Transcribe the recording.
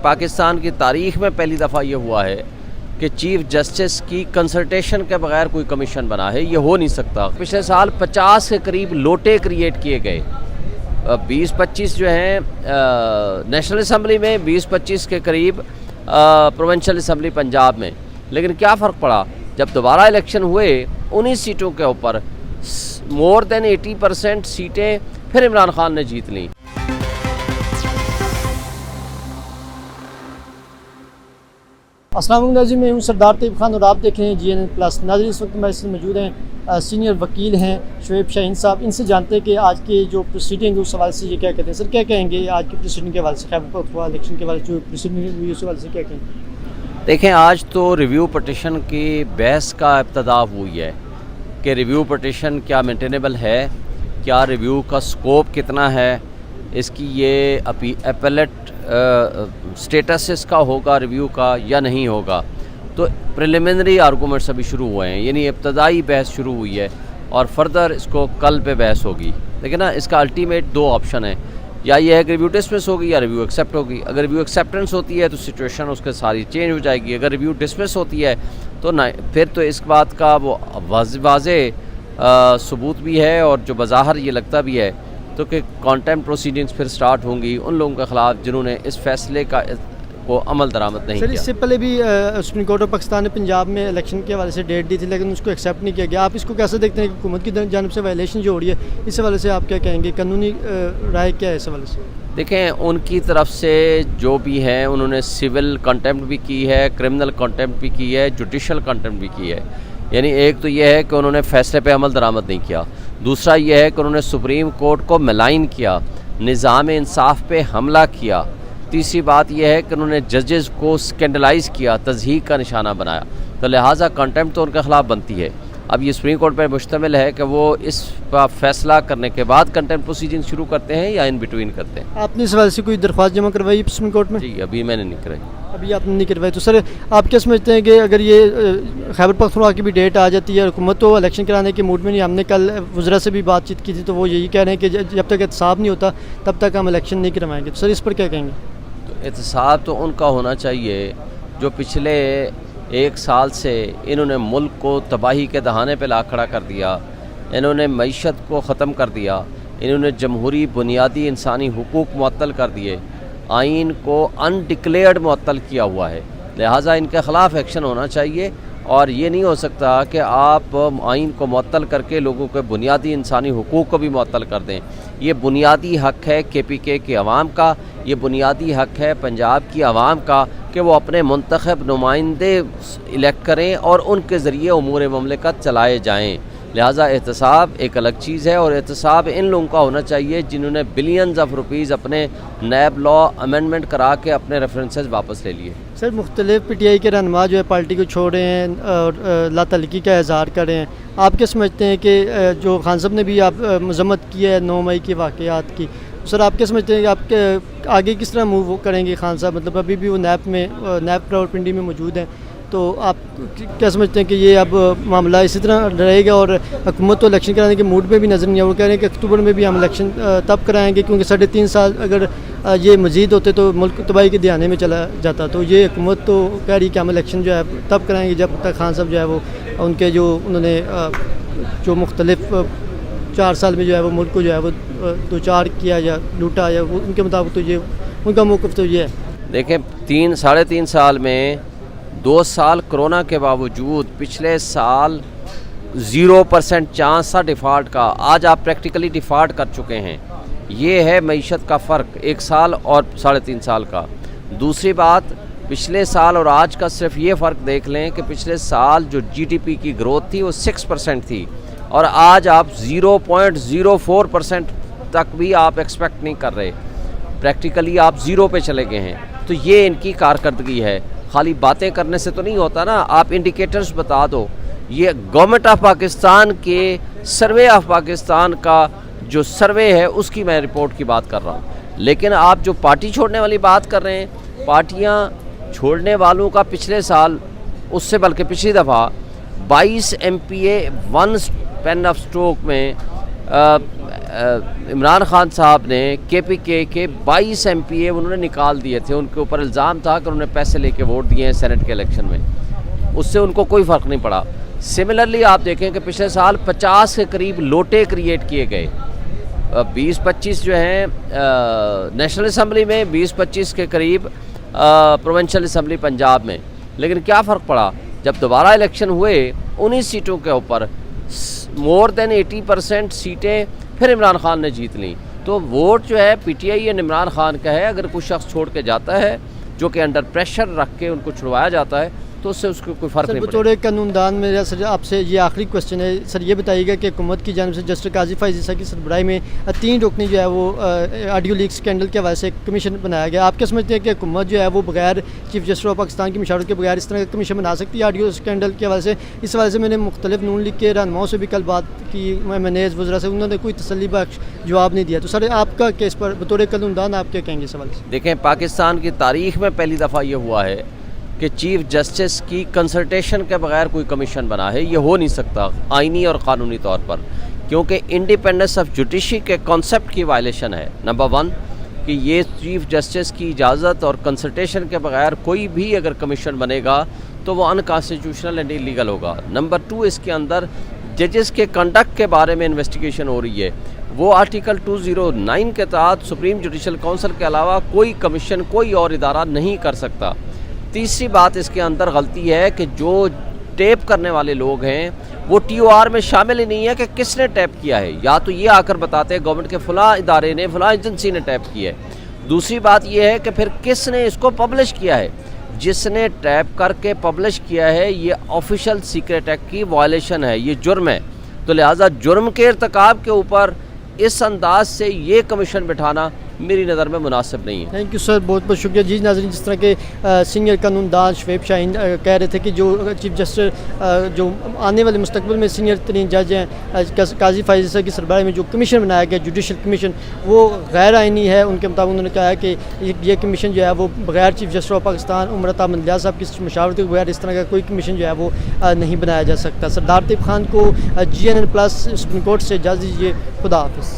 پاکستان کی تاریخ میں پہلی دفعہ یہ ہوا ہے کہ چیف جسٹس کی کنسلٹیشن کے بغیر کوئی کمیشن بنا ہے. یہ ہو نہیں سکتا. پچھلے سال 50 کے قریب لوٹے کریٹ کیے گئے. 20-25 جو ہیں نیشنل اسمبلی میں, 20-25 کے قریب پروونشل اسمبلی پنجاب میں. لیکن کیا فرق پڑا جب دوبارہ الیکشن ہوئے 19 سیٹوں کے اوپر مور دین 80% سیٹیں پھر عمران خان نے جیت لیں. السلام علیکم ناظرین, میں ہوں سردار طیب خان اور آپ دیکھ رہے ہیں GNN+. ناظرین اس وقت ہمارے ساتھ موجود ہیں سینئر وکیل ہیں شعیب شاہین صاحب. ان سے جانتے ہیں کہ آج کے جو پروسیڈنگ ہے اس حوالے سے یہ کیا کہتے ہیں. سر کیا کہیں گے آج کی پروسیڈنگ کے حوالے سے, خیبر پختونخوا الیکشن کے حوالے سے جو پروسیڈنگ ہوئی اس حوالے سے کیا کہیں گے؟ دیکھیں, آج تو ریویو پٹیشن کی بحث کا ابتدا ہوئی ہے کہ ریویو پٹیشن کیا مینٹینیبل ہے, کیا ریویو کا سکوپ کتنا ہے, اس کی یہ اپیلیٹ سٹیٹس اس کا ہوگا ریویو کا یا نہیں ہوگا. تو پریلیمنری آرگومنٹس ابھی شروع ہوئے ہیں, یعنی ابتدائی بحث شروع ہوئی ہے اور فردر اس کو کل پہ بحث ہوگی. لیکن نا اس کا الٹیمیٹ 2 آپشن ہیں, یا یہ ہے کہ ریویو ڈسمس ہوگی یا ریویو ایکسیپٹ ہوگی. اگر ریویو ایکسیپٹنس ہوتی ہے تو سچویشن اس کے ساری چینج ہو جائے گی. اگر ریویو ڈسمس ہوتی ہے تو پھر تو اس بات کا وہ واضح ثبوت بھی ہے اور جو بظاہر یہ لگتا بھی ہے تو کہ کانٹیمپٹ پروسیڈنگز پھر سٹارٹ ہوں گی ان لوگوں کے خلاف جنہوں نے اس فیصلے کو عمل درآمد نہیں کیا. سر اس سے پہلے بھی سپریم کورٹ آف پاکستان نے پنجاب میں الیکشن کے حوالے سے ڈیٹ دی تھی لیکن اس کو ایکسیپٹ نہیں کیا گیا. آپ اس کو کیسے دیکھتے ہیں کہ حکومت کی جانب سے وائلیشن جو ہو رہی ہے, اس حوالے سے آپ کیا کہیں گے, قانونی رائے کیا ہے اس حوالے سے؟ دیکھیں, ان کی طرف سے جو بھی ہیں انہوں نے سول کنٹیمپٹ بھی کی ہے, کرمنل کنٹیمپٹ بھی کی ہے, جوڈیشل کنٹیمپٹ بھی کی ہے. یعنی ایک تو یہ ہے کہ انہوں نے فیصلے پہ عمل درآمد نہیں کیا, دوسرا یہ ہے کہ انہوں نے سپریم کورٹ کو ملائن کیا, نظام انصاف پہ حملہ کیا, تیسری بات یہ ہے کہ انہوں نے ججز کو اسکینڈلائز کیا, تضحیک کا نشانہ بنایا. تو لہٰذا کنٹیمپٹ تو ان کے خلاف بنتی ہے. اب یہ سپریم کورٹ پر مشتمل ہے کہ وہ اس کا فیصلہ کرنے کے بعد کنٹیمپٹ پروسیڈنگ شروع کرتے ہیں یا ان بٹوین کرتے ہیں. آپ نے اس حوالے سے کوئی درخواست جمع کروائی سپریم کورٹ میں؟ جی ابھی میں نے نہیں کرائی. ابھی آپ نے نہیں کروائی. تو سر آپ کیا سمجھتے ہیں کہ اگر یہ خیبر پختونخوا کی بھی ڈیٹ آ جاتی ہے, حکومت تو الیکشن کرانے کے موڈ میں نہیں. ہم نے کل وزراء سے بھی بات چیت کی تھی تو وہ یہی کہہ رہے ہیں کہ جب تک احتساب نہیں ہوتا تب تک ہم الیکشن نہیں کروائیں گے. تو سر اس پر کیا کہیں گے؟ تو احتساب تو ان کا ہونا چاہیے جو پچھلے 1 سال سے انہوں نے ملک کو تباہی کے دہانے پہ لا کھڑا کر دیا, انہوں نے معیشت کو ختم کر دیا, انہوں نے جمہوری بنیادی انسانی حقوق معطل کر دیے, آئین کو انڈکلیئرڈ معطل کیا ہوا ہے. لہٰذا ان کے خلاف ایکشن ہونا چاہیے اور یہ نہیں ہو سکتا کہ آپ آئین کو معطل کر کے لوگوں کے بنیادی انسانی حقوق کو بھی معطل کر دیں. یہ بنیادی حق ہے KPK کے عوام کا, یہ بنیادی حق ہے پنجاب کی عوام کا کہ وہ اپنے منتخب نمائندے الیکٹ کریں اور ان کے ذریعے امور مملکت چلائے جائیں. لہٰذا احتساب ایک الگ چیز ہے اور احتساب ان لوگوں کا ہونا چاہیے جنہوں نے بلینز آف روپیز اپنے نیب لا امینڈمنٹ کرا کے اپنے ریفرنسز واپس لے لیے. سر مختلف PTI کے رہنما جو ہے پارٹی کو چھوڑ رہے ہیں اور لا تعلقی کا اظہار کر رہے ہیں. آپ کیا سمجھتے ہیں کہ جو خان صاحب نے بھی آپ مذمت کی ہے 9 مئی کے واقعات کی, سر آپ کیا سمجھتے ہیں کہ آپ آگے کس طرح موو کریں گے خان صاحب؟ مطلب ابھی بھی وہ نیب راولپنڈی میں موجود ہیں, تو آپ کیا سمجھتے ہیں کہ یہ اب معاملہ اسی طرح رہے گا؟ اور حکومت تو الیکشن کرانے کے موڈ میں بھی نظر نہیں آ, وہ کہہ رہے ہیں کہ اکتوبر میں بھی ہم الیکشن تب کرائیں گے کیونکہ 3.5 سال اگر یہ مزید ہوتے تو ملک تباہی کے دہانے میں چلا جاتا. تو یہ حکومت تو کہہ رہی کہ ہم الیکشن جو ہے تب کرائیں گے جب تک خان صاحب جو ہے وہ ان کے جو انہوں نے جو مختلف 4 سال میں جو ہے وہ ملک کو جو ہے وہ 2-4 کیا یا لوٹا, یا ان کے مطابق تو یہ ان کا موقف تو یہ ہے. دیکھیں 3-3.5 سال میں 2 سال کرونا کے باوجود پچھلے سال 0% چانس تھا ڈیفالٹ کا, آج آپ پریکٹیکلی ڈیفالٹ کر چکے ہیں. یہ ہے معیشت کا فرق 1 سال اور 3.5 سال کا. دوسری بات, پچھلے سال اور آج کا صرف یہ فرق دیکھ لیں کہ پچھلے سال جو GDP کی گروتھ تھی وہ 6% تھی اور آج آپ 0.04% تک بھی آپ ایکسپیکٹ نہیں کر رہے, پریکٹیکلی آپ 0 پہ چلے گئے ہیں. تو یہ ان کی کارکردگی ہے. خالی باتیں کرنے سے تو نہیں ہوتا نا, آپ انڈیکیٹرز بتا دو. یہ گورنمنٹ آف پاکستان کے سروے آف پاکستان کا جو سروے ہے اس کی میں رپورٹ کی بات کر رہا ہوں. لیکن آپ جو پارٹی چھوڑنے والی بات کر رہے ہیں, پارٹیاں چھوڑنے والوں کا پچھلے سال اس سے بلکہ پچھلی دفعہ 22 MPA 1 پین آف اسٹروک میں عمران خان صاحب نے KPK کے 22 MPA انہوں نے نکال دیے تھے. ان کے اوپر الزام تھا کہ انہوں نے پیسے لے کے ووٹ دیے ہیں سینٹ کے الیکشن میں. اس سے ان کو کوئی فرق نہیں پڑا. سملرلی آپ دیکھیں کہ پچھلے سال 50 کے قریب لوٹے کریٹ کیے گئے. 20-25 جو ہیں نیشنل اسمبلی میں, 20-25 کے قریب پروونشل اسمبلی پنجاب میں. لیکن کیا فرق پڑا جب دوبارہ الیکشن ہوئے 19 سیٹوں کے اوپر مور دین 80% سیٹیں پھر عمران خان نے جیت لیں. تو ووٹ جو ہے PTI اینڈ عمران خان کا ہے. اگر کوئی شخص چھوڑ کے جاتا ہے جو کہ انڈر پریشر رکھ کے ان کو چھڑوایا جاتا ہے تو اس سے اس کو کوئی فرق نہیں پڑتا. بطور قانون دان میرا سر آپ سے یہ آخری کوشچن ہے سر, یہ بتائیے گا کہ حکومت کی جانب سے جسٹس قاضی فائز عیسیٰ کی سربراہی میں 3 رکنی جو ہے وہ آڈیو لیک اسکینڈل کے حوالے سے ایک کمیشن بنایا گیا. آپ کیا سمجھتے ہیں کہ حکومت جو ہے وہ بغیر چیف جسٹس آف پاکستان کی مشاورت کے بغیر اس طرح کا کمیشن بنا سکتی ہے آڈیو اسکینڈل کے حوالے سے؟ اس حوالے سے میں نے مختلف نون لیگ کے رہنماؤں سے بھی کل بات کی, میں نے وزراء سے, انہوں نے کوئی تسلی بخش جواب نہیں دیا. تو سر آپ کا کیس پر بطور قانون دان آپ کیا کہیں گے اس حوالے سے؟ دیکھیں, پاکستان کی تاریخ میں پہلی دفعہ یہ ہوا ہے کہ چیف جسٹس کی کنسلٹیشن کے بغیر کوئی کمیشن بنا ہے. یہ ہو نہیں سکتا آئینی اور قانونی طور پر, کیونکہ انڈیپینڈنس آف جوڈیشری کے کانسیپٹ کی وائلیشن ہے. نمبر 1 کہ یہ چیف جسٹس کی اجازت اور کنسلٹیشن کے بغیر کوئی بھی اگر کمیشن بنے گا تو وہ انکانسٹیٹیوشنل اینڈ انلیگل ہوگا. نمبر 2 اس کے اندر ججز کے کنڈکٹ کے بارے میں انویسٹیگیشن ہو رہی ہے. وہ آرٹیکل 209 کے تحت سپریم جوڈیشل کونسل کے علاوہ کوئی کمیشن کوئی اور ادارہ نہیں کر سکتا. تیسری بات اس کے اندر غلطی ہے کہ جو ٹیپ کرنے والے لوگ ہیں وہ TOR میں شامل ہی نہیں ہے کہ کس نے ٹیپ کیا ہے. یا تو یہ آ کر بتاتے ہیں گورنمنٹ کے فلاں ادارے نے, فلاں ایجنسی نے ٹیپ کیا ہے. دوسری بات یہ ہے کہ پھر کس نے اس کو پبلش کیا ہے. جس نے ٹیپ کر کے پبلش کیا ہے یہ آفیشل سیکریٹ ایکٹ کی وائلیشن ہے, یہ جرم ہے. تو لہٰذا جرم کے ارتکاب کے اوپر اس انداز سے یہ کمیشن بٹھانا میری نظر میں مناسب نہیں ہے. تھینک یو سر, بہت بہت شکریہ. جی ناظرین, جس طرح کے سینئر قانون دان شعیب شاہین کہہ رہے تھے کہ جو چیف جسٹس جو آنے والے مستقبل میں سینئر ترین جج ہیں قاضی فائز عیسیٰ کی سربراہی میں جو کمیشن بنایا گیا جوڈیشل کمیشن وہ غیر آئینی ہے. ان کے مطابق انہوں نے کہا ہے کہ یہ کمیشن جو ہے وہ بغیر chief justice of Pakistan Umar Ata منڈلیا صاحب کی مشاورت کے بغیر اس طرح کا کوئی کمیشن جو ہے وہ نہیں بنایا جا سکتا. سردار طیب خان کو GNN+ سپریم کورٹ سے اجازت دیجیے. خدا حافظ.